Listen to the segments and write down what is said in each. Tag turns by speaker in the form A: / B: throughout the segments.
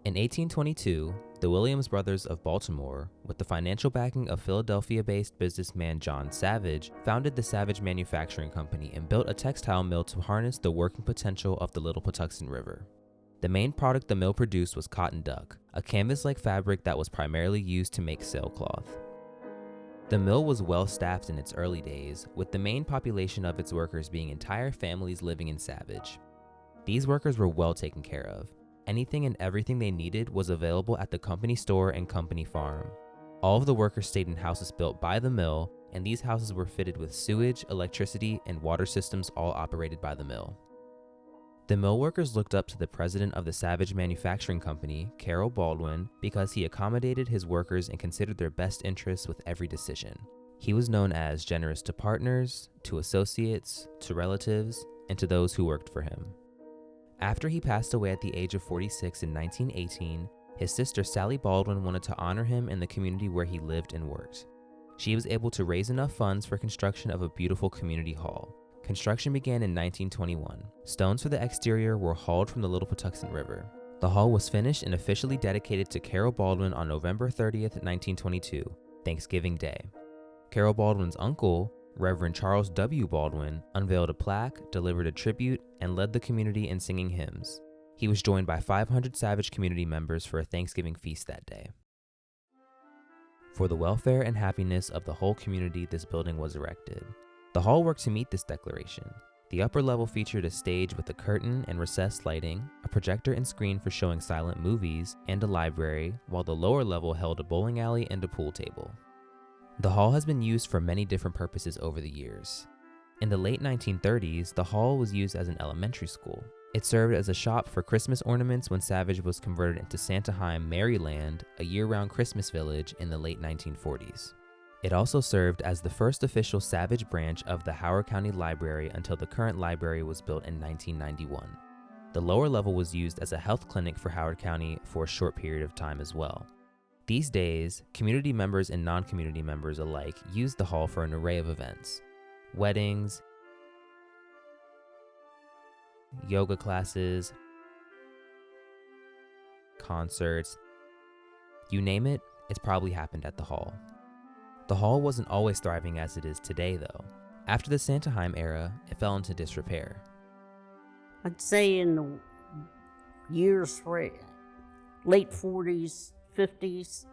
A: In 1822, the Williams brothers of Baltimore, with the financial backing of Philadelphia-based businessman John Savage, founded the Savage Manufacturing Company and built a textile mill to harness the working potential of the Little Patuxent River. The main product the mill produced was cotton duck, a canvas-like fabric that was primarily used to make sailcloth. The mill was well staffed in its early days, with the main population of its workers being entire families living in Savage. These workers were well taken care of. Anything and everything they needed was available at the company store and company farm. All of the workers stayed in houses built by the mill, and these houses were fitted with sewage, electricity, and water systems all operated by the mill. The mill workers looked up to the president of the Savage Manufacturing Company, Carroll Baldwin, because he accommodated his workers and considered their best interests with every decision. He was known as generous to partners, to associates, to relatives, and to those who worked for him. After he passed away at the age of 46 in 1918, his sister Sally Baldwin wanted to honor him in the community where he lived and worked. She was able to raise enough funds for construction of a beautiful community hall. Construction began in 1921. Stones for the exterior were hauled from the Little Patuxent River. The hall was finished and officially dedicated to Carroll Baldwin on November 30th, 1922, Thanksgiving Day. Carroll Baldwin's uncle, Reverend Charles W. Baldwin, unveiled a plaque, delivered a tribute, and led the community in singing hymns. He was joined by 500 Savage community members for a Thanksgiving feast that day. For the welfare and happiness of the whole community, this building was erected. The hall worked to meet this declaration. The upper level featured a stage with a curtain and recessed lighting, a projector and screen for showing silent movies, and a library, while the lower level held a bowling alley and a pool table. The hall has been used for many different purposes over the years. In the late 1930s, the hall was used as an elementary school. It served as a shop for Christmas ornaments when Savage was converted into Santaheim, Maryland, a year-round Christmas village in the late 1940s. It also served as the first official Savage branch of the Howard County Library until the current library was built in 1991. The lower level was used as a health clinic for Howard County for a short period of time as well. These days, community members and non-community members alike use the hall for an array of events: weddings, yoga classes, concerts. You name it, it's probably happened at the hall. The hall wasn't always thriving as it is today, though. After the Santaheim era, it fell into disrepair.
B: I'd say in the years late 40s, 50s,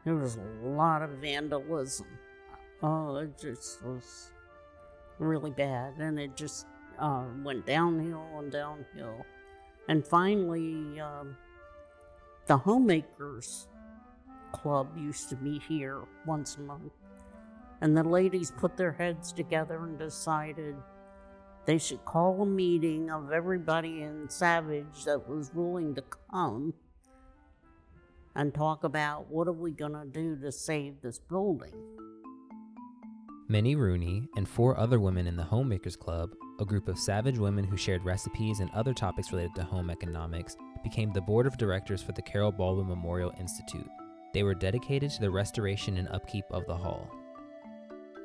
B: there was a lot of vandalism. Oh, it just was really bad, and it just went downhill and downhill. And finally, the homemakers club used to meet here once a month, and the ladies put their heads together and decided they should call a meeting of everybody in Savage that was willing to come and talk about what are we gonna do to save this building.
A: Minnie Rooney and 4 other women in the Homemakers Club, a group of Savage women who shared recipes and other topics related to home economics, became the board of directors for the Carroll Baldwin Memorial Institute. They were dedicated to the restoration and upkeep of the hall.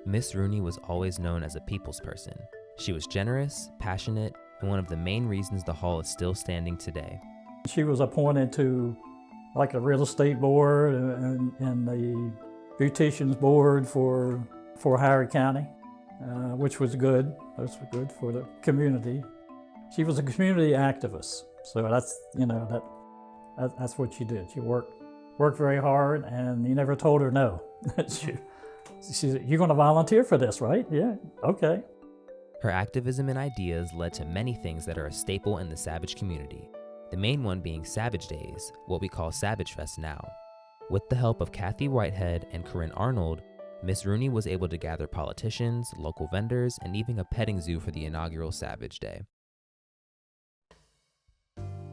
A: Miss Rooney was always known as a people's person. She was generous, passionate, and one of the main reasons the hall is still standing today.
C: She was appointed to like a real estate board and the beauticians board for Howard County, which was good. Those were good for the community. She was a community activist, so that's what she did. She worked very hard, and you never told her no. She said, "You're going to volunteer for this, right?" "Yeah, okay."
A: Her activism and ideas led to many things that are a staple in the Savage community. The main one being Savage Days, what we call Savage Fest now. With the help of Kathy Whitehead and Corinne Arnold, Miss Rooney was able to gather politicians, local vendors, and even a petting zoo for the inaugural Savage Day.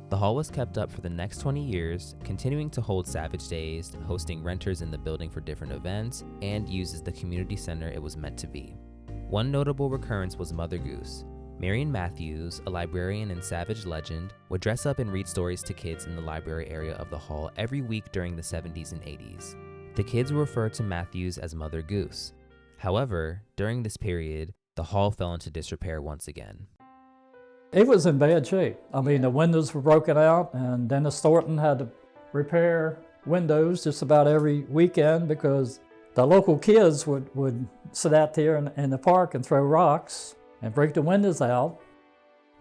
A: The hall was kept up for the next 20 years, continuing to hold Savage Days, hosting renters in the building for different events, and used as the community center it was meant to be. One notable recurrence was Mother Goose. Marion Matthews, a librarian and Savage legend, would dress up and read stories to kids in the library area of the hall every week during the 70s and 80s. The kids would refer to Matthews as Mother Goose. However, during this period, the hall fell into disrepair once again.
C: It was in bad shape. I mean, the windows were broken out, and Dennis Thornton had to repair windows just about every weekend because the local kids would sit out there in the park and throw rocks and break the windows out.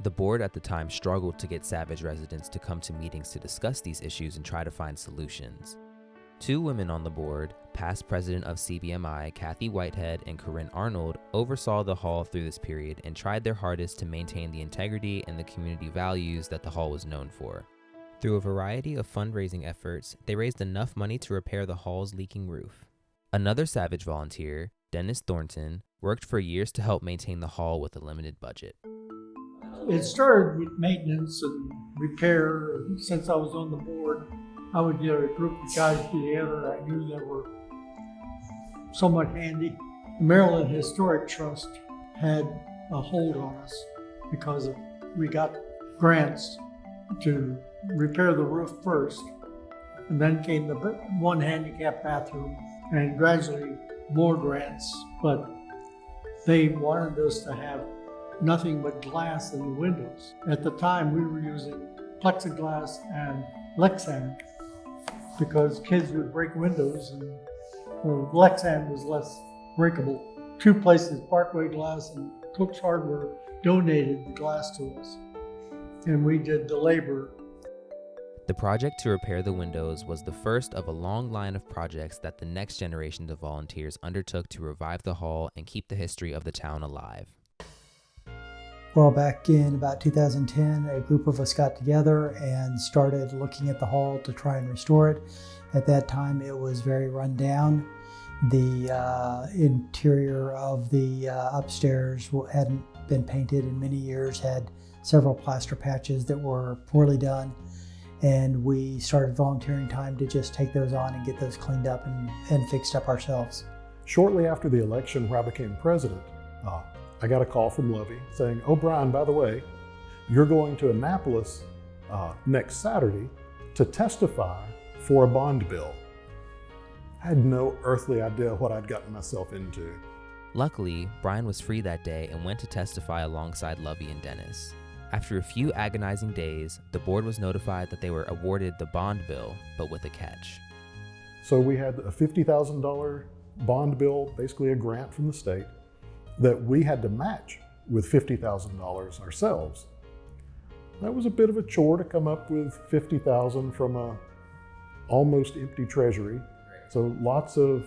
A: The board at the time struggled to get Savage residents to come to meetings to discuss these issues and try to find solutions. 2 women on the board, past president of CBMI, Kathy Whitehead and Corinne Arnold, oversaw the hall through this period and tried their hardest to maintain the integrity and the community values that the hall was known for. Through a variety of fundraising efforts, they raised enough money to repair the hall's leaking roof. Another Savage volunteer, Dennis Thornton, worked for years to help maintain the hall with a limited budget.
D: It started with maintenance and repair. Since I was on the board, I would get a group of guys together I knew that were somewhat handy. The Maryland Historic Trust had a hold on us because we got grants to repair the roof first, and then came the one handicap bathroom, and gradually more grants, but they wanted us to have nothing but glass in the windows. At the time, we were using plexiglass and Lexan because kids would break windows, and Lexan was less breakable. 2 places, Parkway Glass and Cook's Hardware, donated the glass to us, and we did the labor.
A: The project to repair the windows was the first of a long line of projects that the next generation of volunteers undertook to revive the hall and keep the history of the town alive.
E: Well, back in about 2010, a group of us got together and started looking at the hall to try and restore it. At that time, it was very run down. The interior of the upstairs hadn't been painted in many years, had several plaster patches that were poorly done. And we started volunteering time to just take those on and get those cleaned up and fixed up ourselves.
F: Shortly after the election where I became president, I got a call from Lovey saying, "Oh, Brian, by the way, you're going to Annapolis next Saturday to testify for a bond bill." I had no earthly idea what I'd gotten myself into.
A: Luckily, Brian was free that day and went to testify alongside Lovey and Dennis. After a few agonizing days, the board was notified that they were awarded the bond bill, but with a catch.
F: So we had a $50,000 bond bill, basically a grant from the state, that we had to match with $50,000 ourselves. That was a bit of a chore to come up with $50,000 from a almost empty treasury. So lots of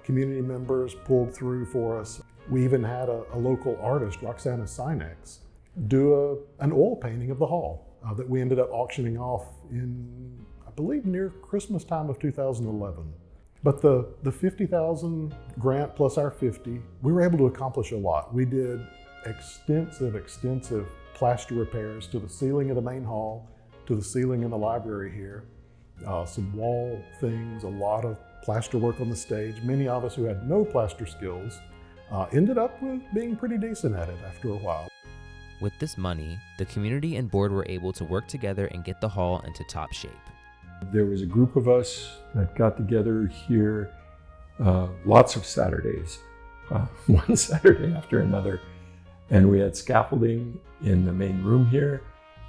F: community members pulled through for us. We even had a local artist, Roxana Sinex, do an oil painting of the hall that we ended up auctioning off in, I believe, near Christmas time of 2011. But the $50,000 grant plus our $50,000, we were able to accomplish a lot. We did extensive plaster repairs to the ceiling of the main hall, to the ceiling in the library here, some wall things, a lot of plaster work on the stage. Many of us who had no plaster skills ended up with being pretty decent at it after a while.
A: With this money, the community and board were able to work together and get the hall into top shape.
G: There was a group of us that got together here lots of Saturdays, one Saturday after another. And we had scaffolding in the main room here,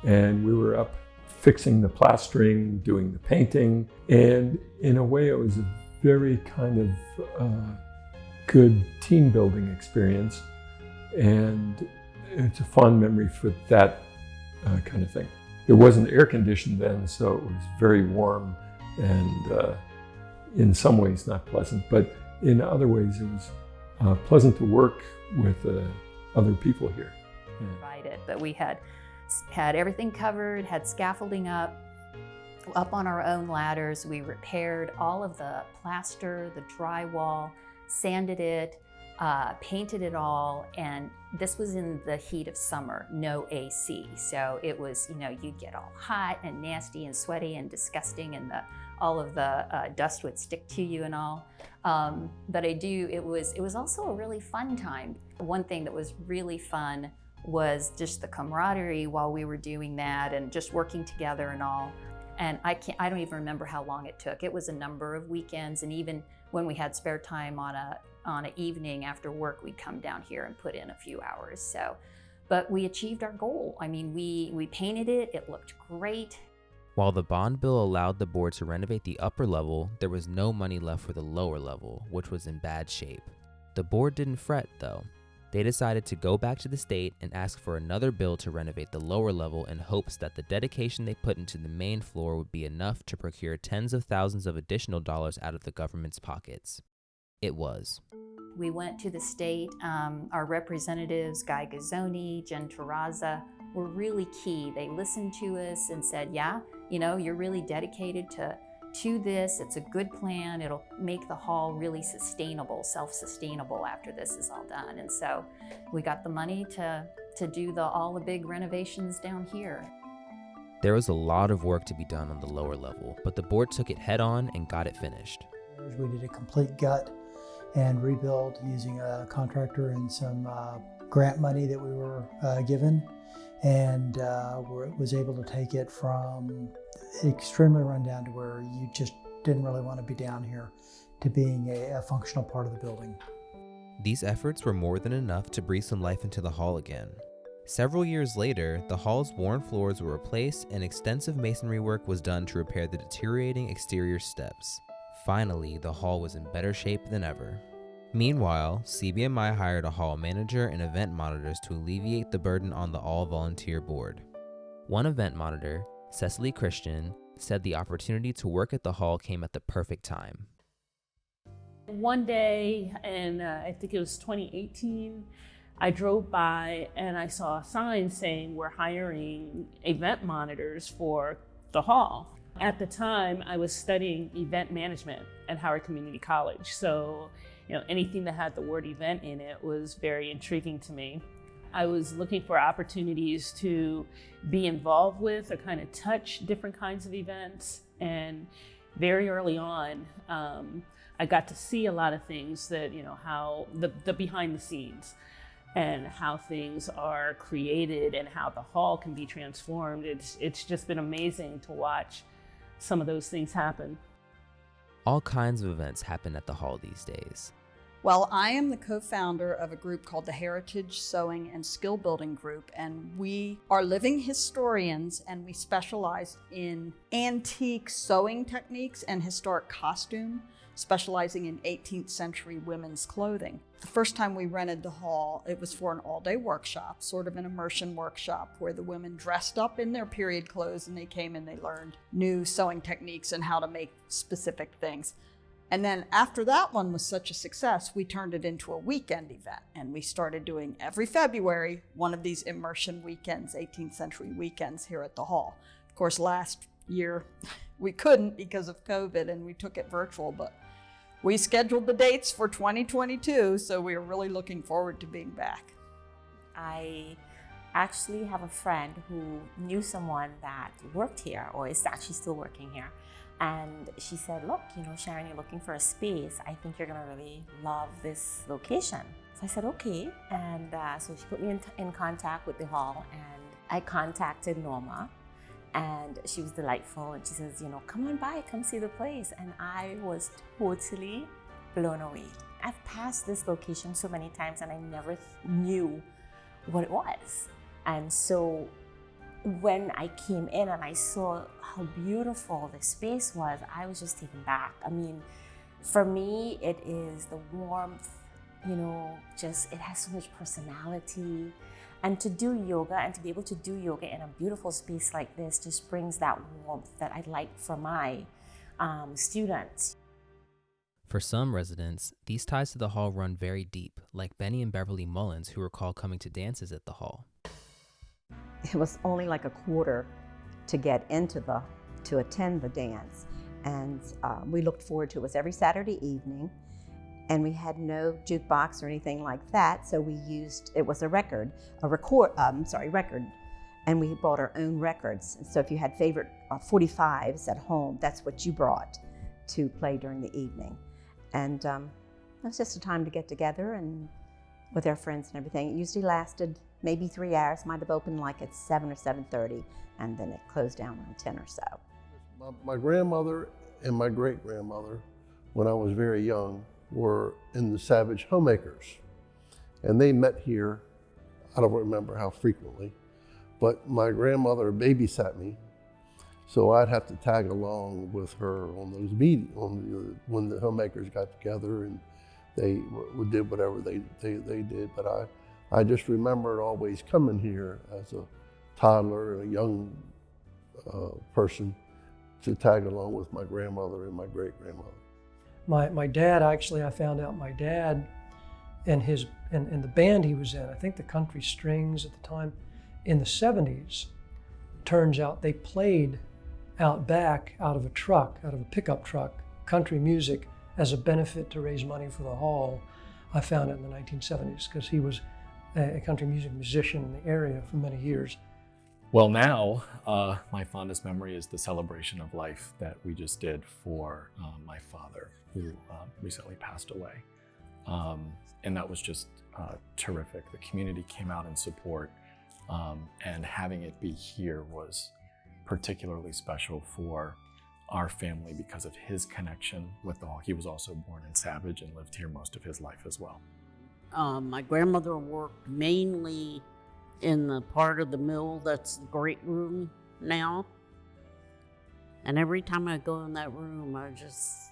G: and we were up fixing the plastering, doing the painting. And in a way, it was a very kind of good team building experience. And it's a fond memory for that kind of thing. It wasn't air conditioned then, so it was very warm and in some ways not pleasant, but in other ways it was pleasant to work with other people here.
H: Yeah. But we had everything covered, had scaffolding up on our own ladders. We repaired all of the plaster, the drywall, sanded it, painted it all, and this was in the heat of summer, no AC. So it was, you'd get all hot and nasty and sweaty and disgusting, and all of the dust would stick to you and all. But it was also a really fun time. One thing that was really fun was just the camaraderie while we were doing that and just working together and all. And I don't even remember how long it took. It was a number of weekends, and even when we had spare time on an evening after work, we'd come down here and put in a few hours. So, but we achieved our goal. I mean, we painted it, it looked great.
A: While the bond bill allowed the board to renovate the upper level, there was no money left for the lower level, which was in bad shape. The board didn't fret, though. They decided to go back to the state and ask for another bill to renovate the lower level in hopes that the dedication they put into the main floor would be enough to procure tens of thousands of additional dollars out of the government's pockets. It was.
H: We went to the state. Our representatives, Guy Gazzoni, Jen Terraza, were really key. They listened to us and said, yeah, you're really dedicated to this. It's a good plan. It'll make the hall really sustainable, self-sustainable after this is all done. And so we got the money to do all the big renovations down here.
A: There was a lot of work to be done on the lower level, but the board took it head on and got it finished.
E: We did a complete gut and rebuild using a contractor and some grant money that we were given, and was able to take it from extremely rundown to where you just didn't really want to be down here to being a functional part of the building.
A: These efforts were more than enough to breathe some life into the hall again. Several years later, the hall's worn floors were replaced and extensive masonry work was done to repair the deteriorating exterior steps. Finally, the hall was in better shape than ever. Meanwhile, CBMI hired a hall manager and event monitors to alleviate the burden on the all-volunteer board. One event monitor, Cecily Christian, said the opportunity to work at the hall came at the perfect time.
I: One day, and I think it was 2018, I drove by and I saw a sign saying we're hiring event monitors for the hall. At the time, I was studying event management at Howard Community College. So, anything that had the word event in it was very intriguing to me. I was looking for opportunities to be involved with or kind of touch different kinds of events. And very early on, I got to see a lot of things that, how the behind the scenes and how things are created and how the hall can be transformed. It's just been amazing to watch some of those things happen.
A: All kinds of events happen at the hall these days.
J: Well, I am the co-founder of a group called the Heritage Sewing and Skill Building Group, and we are living historians, and we specialize in antique sewing techniques and historic costume, specializing in 18th century women's clothing. The first time we rented the hall, it was for an all-day workshop, sort of an immersion workshop, where the women dressed up in their period clothes and they came and they learned new sewing techniques and how to make specific things. And then after that one was such a success, we turned it into a weekend event, and we started doing every February one of these immersion weekends, 18th century weekends here at the hall. Of course, last year we couldn't because of COVID and we took it virtual, but we scheduled the dates for 2022, so we are really looking forward to being back.
K: I actually have a friend who knew someone that worked here or is actually still working here. And she said, look, Sharon, you're looking for a space. I think you're gonna really love this location. So I said, okay. And so she put me in contact with the hall, and I contacted Norma, and she was delightful. And she says, come on by, come see the place. And I was totally blown away. I've passed this location so many times and I never knew what it was. And so when I came in and I saw how beautiful the space was, I was just taken back. I mean, for me, it is the warmth, it has so much personality. And to do yoga and to be able to do yoga in a beautiful space like this just brings that warmth that I'd like for my students.
A: For some residents, these ties to the hall run very deep, like Benny and Beverly Mullins, who recall coming to dances at the hall.
L: It was only like a quarter to get to attend the dance. And we looked forward to it. It was every Saturday evening, and we had no jukebox or anything like that. So it was a record, and we bought our own records. So if you had favorite 45s at home, that's what you brought to play during the evening. And it was just a time to get together and with our friends and everything. It usually lasted maybe 3 hours, might have opened like at 7 or 7:30, and then it closed down around 10 or so.
M: My grandmother and my great-grandmother, when I was very young, were in the Savage Homemakers. And they met here, I don't remember how frequently, but my grandmother babysat me, So I'd have to tag along with her on those meetings, when the homemakers got together and they did whatever they did. But I just remember always coming here as a toddler and a young person to tag along with my grandmother and my great-grandmother.
N: My dad, actually, I found out my dad and the band he was in, I think the Country Strings at the time, in the 70s, turns out they played out back out of a pickup truck, country music as a benefit to raise money for the hall. I found it in the 1970s because he was a country music musician in the area for many years.
O: Well, now my fondest memory is the celebration of life that we just did for my father, who recently passed away. And that was just terrific. The community came out in support, and having it be here was particularly special for our family because of his connection with the hall. He was also born in Savage and lived here most of his life as well.
B: My grandmother worked mainly in the part of the mill that's the great room now. And every time I go in that room, I just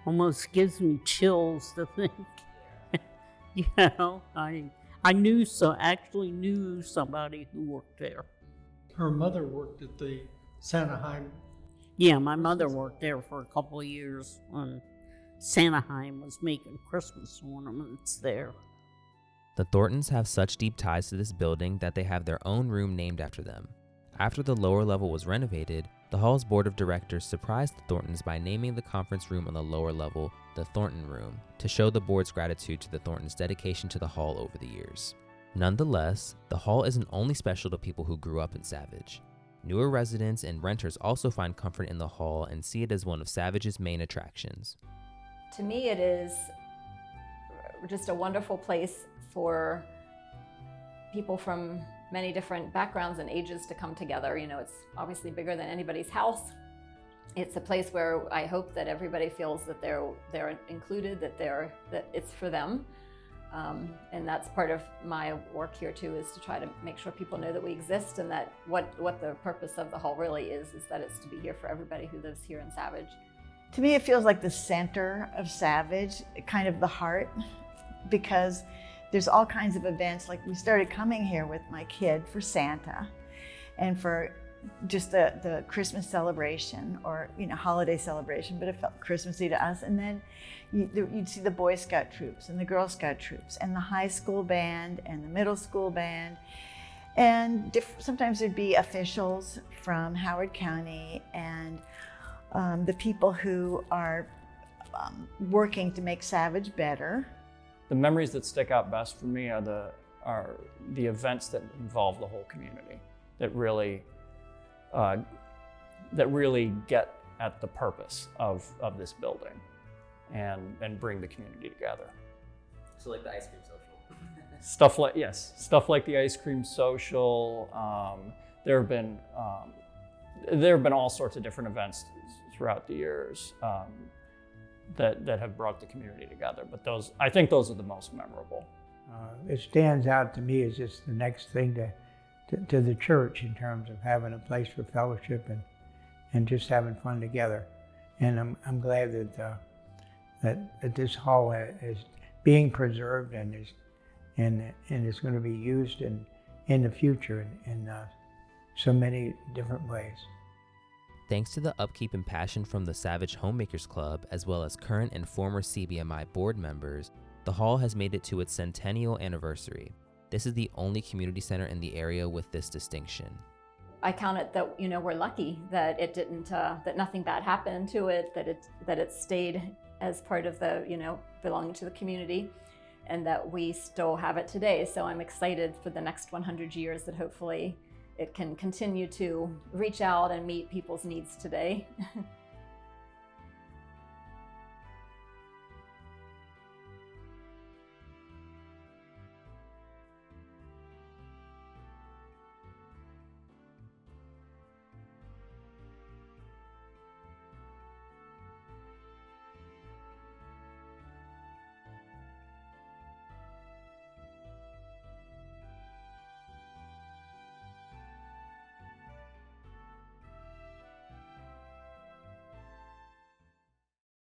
B: almost gives me chills to think, you know, I actually knew somebody who worked there.
D: Her mother worked at the Sanaheim.
B: Yeah, my mother worked there for a couple of years when Sanaheim was making Christmas ornaments there.
A: The Thorntons have such deep ties to this building that they have their own room named after them. After the lower level was renovated, the hall's board of directors surprised the Thorntons by naming the conference room on the lower level the Thornton Room to show the board's gratitude to the Thorntons' dedication to the hall over the years. Nonetheless, the hall isn't only special to people who grew up in Savage. Newer residents and renters also find comfort in the hall and see it as one of Savage's main attractions.
H: To me, it is just a wonderful place for people from many different backgrounds and ages to come together. You know, it's obviously bigger than anybody's house. It's a place where I hope that everybody feels that they're included, that it's for them. And that's part of my work here too, is to try to make sure people know that we exist and that what the purpose of the hall really is that it's to be here for everybody who lives here in Savage.
P: To me, it feels like the center of Savage, kind of the heart, because there's all kinds of events. Like we started coming here with my kid for Santa and for just the Christmas celebration or, you know, holiday celebration, but it felt Christmassy to us. And then you'd see the Boy Scout troops and the Girl Scout troops and the high school band and the middle school band. And sometimes there'd be officials from Howard County and the people who are working to make Savage better.
Q: The memories that stick out best for me are the events that involve the whole community, that really get at the purpose of this building and bring the community together.
A: So like the ice cream social.
Q: Stuff like the ice cream social. There have been all sorts of different events throughout the years that have brought the community together. But I think those are the most memorable.
R: It stands out to me as just the next thing to the church in terms of having a place for fellowship and just having fun together. And I'm glad that this hall is being preserved and is going to be used in the future in so many different ways.
A: Thanks to the upkeep and passion from the Savage Homemakers Club, as well as current and former CBMI board members, the hall has made it to its centennial anniversary. This is the only community center in the area with this distinction.
H: I count it that, you know, we're lucky that it didn't, that nothing bad happened to it, that it stayed as part of the, you know, belonging to the community, and that we still have it today. So I'm excited for the next 100 years that hopefully it can continue to reach out and meet people's needs today.